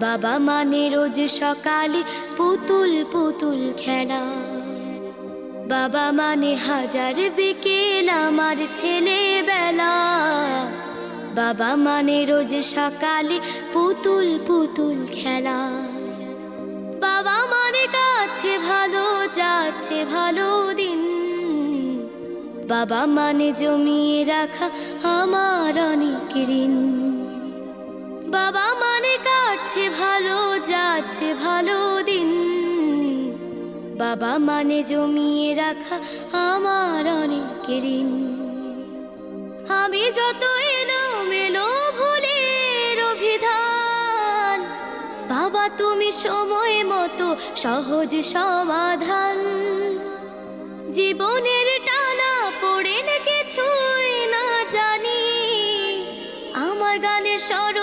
বাবা মানে রোজ সকালে পুতুল পুতুল খেলা। বাবা মানে হাজার বিকেল আমার ছেলেবেলা। বাবা মানে রোজ সকালে পুতুল পুতুল খেলা। বাবা মানে কাছে ভালো যাচ্ছে ভালো দিন। বাবা মানে জমিয়ে রাখা আমার অনেক ঋণ। বাবা মানে কাটছে ভালো যাচ্ছে ভালো দিন। বাবা মানে জমিয়ে রাখা আমার অনেক ঋণ। আমি যত এলোমেলো ভুলের অভিধান, বাবা তুমি সময় মতো সহজ সমাধান। জীবনের টানা পড়ে না কিছুই না জানি, আমার গানের স্বর